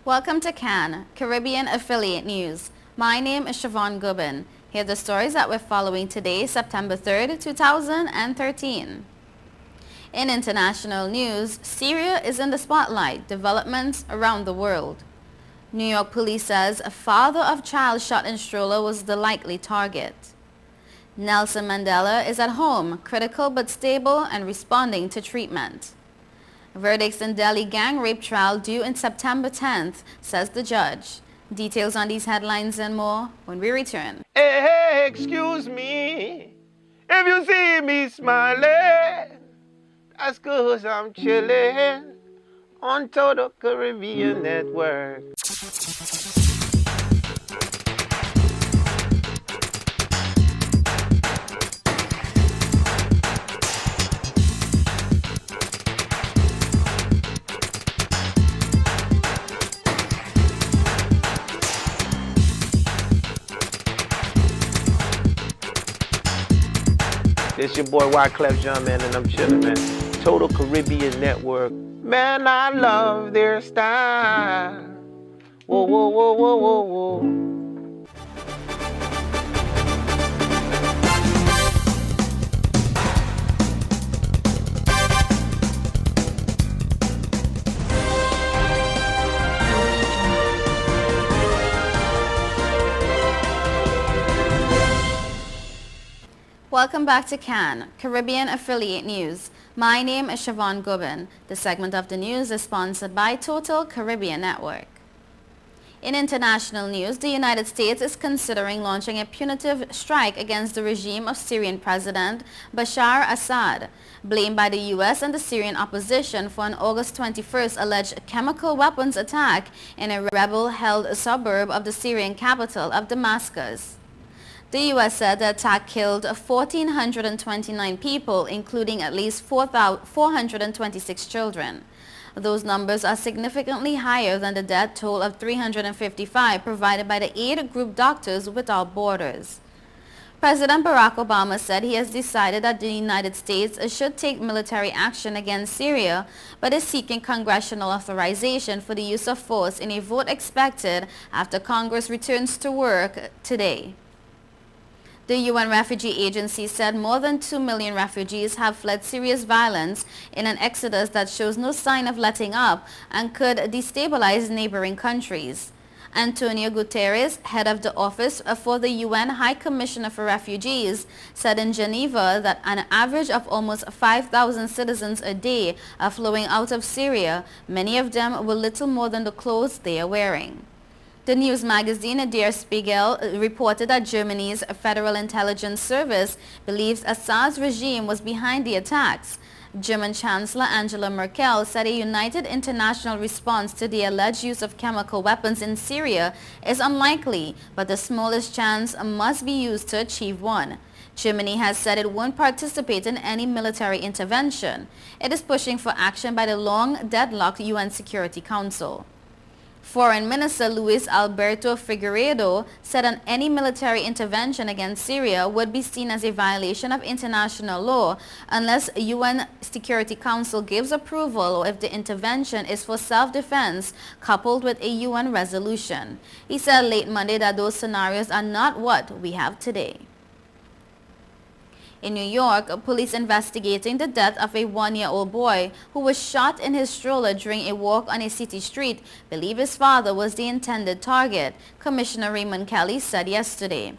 Welcome to CAN, Caribbean Affiliate News. My name is Siobhan Gubin. Here are the stories that we're following today, September 3rd, 2013. In international news, Syria is in the spotlight, developments around the world. New York police says a father of child shot in stroller was the likely target. Nelson Mandela is at home, critical but stable and responding to treatment. Verdicts in Delhi gang rape trial due in September 10th, says the judge. Details on these headlines and more when we return. Hey, excuse me, if you see me smiling, that's 'cause I'm chilling on Total Caribbean Network. It's your boy Wyclef Jean, man, and I'm chillin', man. Total Caribbean Network. Man, I love their style. Whoa, whoa, whoa, whoa, whoa, whoa. Welcome back to CAN, Caribbean Affiliate News. My name is Siobhan Gubin. The segment of the news is sponsored by Total Caribbean Network. In international news, the United States is considering launching a punitive strike against the regime of Syrian President Bashar Assad, blamed by the U.S. and the Syrian opposition for an August 21st alleged chemical weapons attack in a rebel-held suburb of the Syrian capital of Damascus. The U.S. said the attack killed 1,429 people, including at least 426 children. Those numbers are significantly higher than the death toll of 355 provided by the aid group Doctors Without Borders. President Barack Obama said he has decided that the United States should take military action against Syria, but is seeking congressional authorization for the use of force in a vote expected after Congress returns to work today. The UN Refugee Agency said more than 2 million refugees have fled Syria's violence in an exodus that shows no sign of letting up and could destabilize neighboring countries. Antonio Guterres, head of the Office for the UN High Commissioner for Refugees, said in Geneva that an average of almost 5,000 citizens a day are flowing out of Syria, many of them with little more than the clothes they are wearing. The news magazine Der Spiegel reported that Germany's Federal Intelligence Service believes Assad's regime was behind the attacks. German Chancellor Angela Merkel said a united international response to the alleged use of chemical weapons in Syria is unlikely, but the smallest chance must be used to achieve one. Germany has said it won't participate in any military intervention. It is pushing for action by the long-deadlocked UN Security Council. Foreign Minister Luis Alberto Figueiredo said any military intervention against Syria would be seen as a violation of international law unless UN Security Council gives approval or if the intervention is for self-defense coupled with a UN resolution. He said late Monday that those scenarios are not what we have today. In New York, police investigating the death of a 1-year-old boy who was shot in his stroller during a walk on a city street believe his father was the intended target, Commissioner Raymond Kelly said yesterday.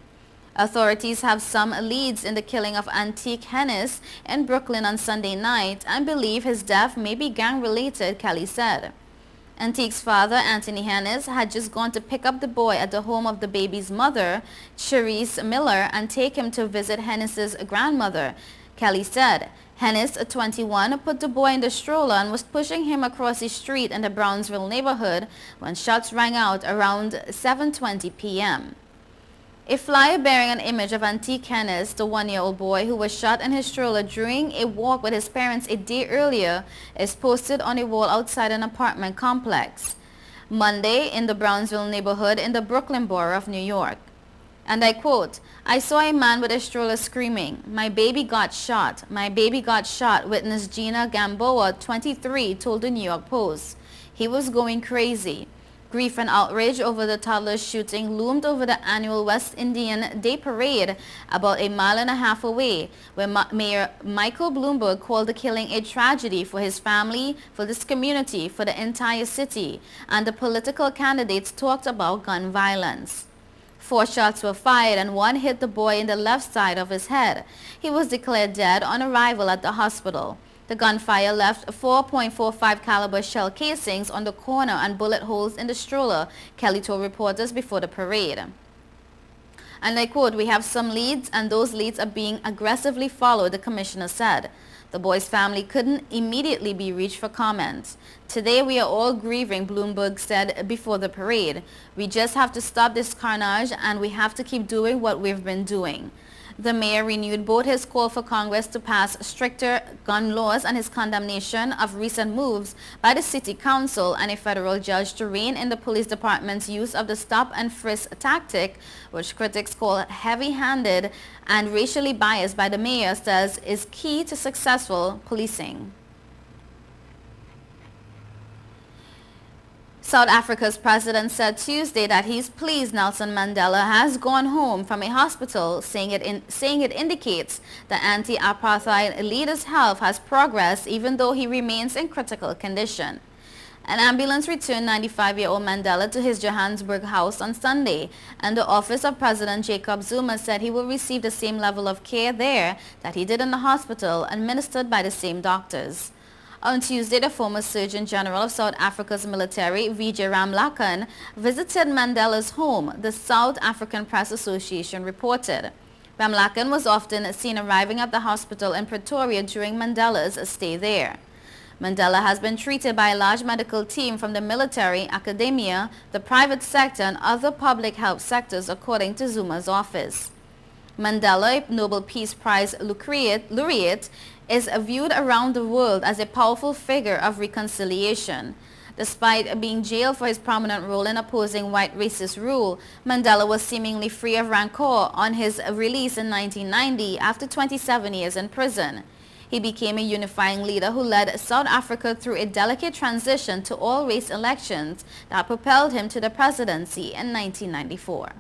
Authorities have some leads in the killing of Antique Hennis in Brooklyn on Sunday night and believe his death may be gang-related, Kelly said. Antique's father, Anthony Hennis, had just gone to pick up the boy at the home of the baby's mother, Cherise Miller, and take him to visit Hennis's grandmother. Kelly said Hennis, 21, put the boy in the stroller and was pushing him across the street in the Brownsville neighborhood when shots rang out around 7:20 p.m. A flyer bearing an image of Antique Hennis, the 1-year-old boy who was shot in his stroller during a walk with his parents a day earlier, is posted on a wall outside an apartment complex Monday in the Brownsville neighborhood in the Brooklyn borough of New York. And I quote, "I saw a man with a stroller screaming, 'My baby got shot, my baby got shot,' witness Gina Gamboa, 23, told the New York Post. He was going crazy. Grief and outrage over the toddler's shooting loomed over the annual West Indian Day Parade about a mile and a half away, where Mayor Michael Bloomberg called the killing a tragedy for his family, for this community, for the entire city, and the political candidates talked about gun violence. 4 shots were fired and one hit the boy in the left side of his head. He was declared dead on arrival at the hospital. The gunfire left 4.45 caliber shell casings on the corner and bullet holes in the stroller, Kelly told reporters before the parade. And I quote, "We have some leads and those leads are being aggressively followed," the commissioner said. The boy's family couldn't immediately be reached for comment. "Today we are all grieving," Bloomberg said before the parade. "We just have to stop this carnage and we have to keep doing what we've been doing." The mayor renewed both his call for Congress to pass stricter gun laws and his condemnation of recent moves by the city council and a federal judge to rein in the police department's use of the stop and frisk tactic, which critics call heavy-handed and racially biased by the mayor says is key to successful policing. South Africa's president said Tuesday that he's pleased Nelson Mandela has gone home from a hospital, saying it indicates the anti-apartheid leader's health has progressed even though he remains in critical condition. An ambulance returned 95-year-old Mandela to his Johannesburg house on Sunday, and the office of President Jacob Zuma said he will receive the same level of care there that he did in the hospital, administered by the same doctors. On Tuesday, the former Surgeon General of South Africa's military, Vijay Ramlakhan, visited Mandela's home, the South African Press Association reported. Ramlakhan was often seen arriving at the hospital in Pretoria during Mandela's stay there. Mandela has been treated by a large medical team from the military, academia, the private sector, and other public health sectors, according to Zuma's office. Mandela, a Nobel Peace Prize laureate, is viewed around the world as a powerful figure of reconciliation. Despite being jailed for his prominent role in opposing white racist rule, Mandela was seemingly free of rancor on his release in 1990 after 27 years in prison. He became a unifying leader who led South Africa through a delicate transition to all-race elections that propelled him to the presidency in 1994.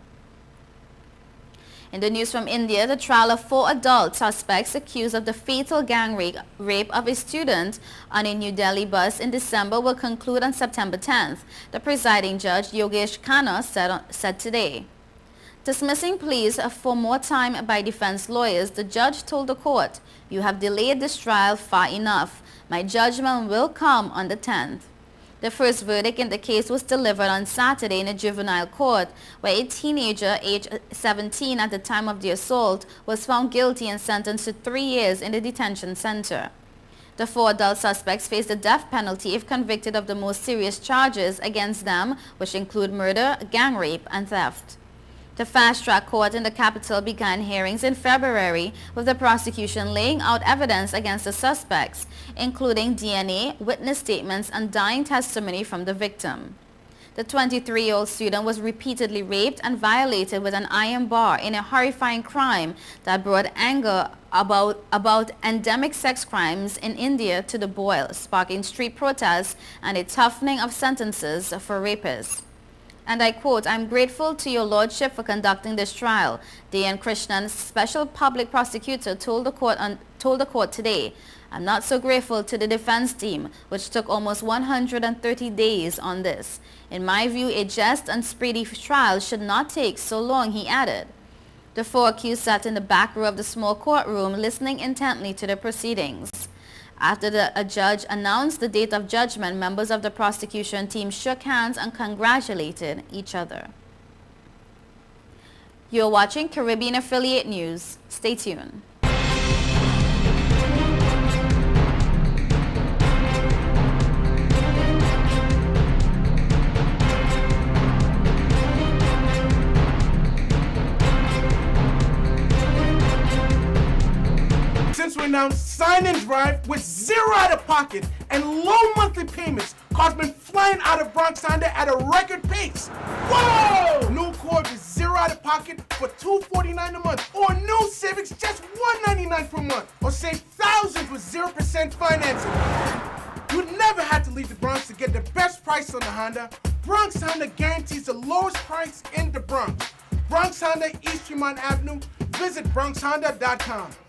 In the news from India, the trial of 4 adult suspects accused of the fatal gang rape of a student on a New Delhi bus in December will conclude on September 10th, the presiding judge Yogesh Khanna said today. Dismissing pleas for more time by defense lawyers, the judge told the court, "You have delayed this trial far enough. My judgment will come on the 10th. The first verdict in the case was delivered on Saturday in a juvenile court, where a teenager aged 17 at the time of the assault was found guilty and sentenced to 3 years in the detention center. The 4 adult suspects face the death penalty if convicted of the most serious charges against them, which include murder, gang rape, and theft. The fast-track court in the capital began hearings in February, with the prosecution laying out evidence against the suspects, including DNA, witness statements, and dying testimony from the victim. The 23-year-old student was repeatedly raped and violated with an iron bar in a horrifying crime that brought anger about endemic sex crimes in India to the boil, sparking street protests and a toughening of sentences for rapists. And I quote, "I'm grateful to your lordship for conducting this trial," D.N. Krishnan, special public prosecutor, told the court today. "I'm not so grateful to the defense team, which took almost 130 days on this. In my view, a just and speedy trial should not take so long," he added. The 4 accused sat in the back row of the small courtroom, listening intently to the proceedings. After a judge announced the date of judgment, members of the prosecution team shook hands and congratulated each other. You're watching Caribbean Affiliate News. Stay tuned. Since we announced Sign and Drive with 0 out of pocket and low monthly payments, cars been flying out of Bronx Honda at a record pace. Whoa! New Accord with 0 out of pocket for $249 a month, or new Civics just $199 per month, or save thousands with 0% financing. You never had to leave the Bronx to get the best price on the Honda. Bronx Honda guarantees the lowest price in the Bronx. Bronx Honda, East Tremont Avenue. Visit BronxHonda.com.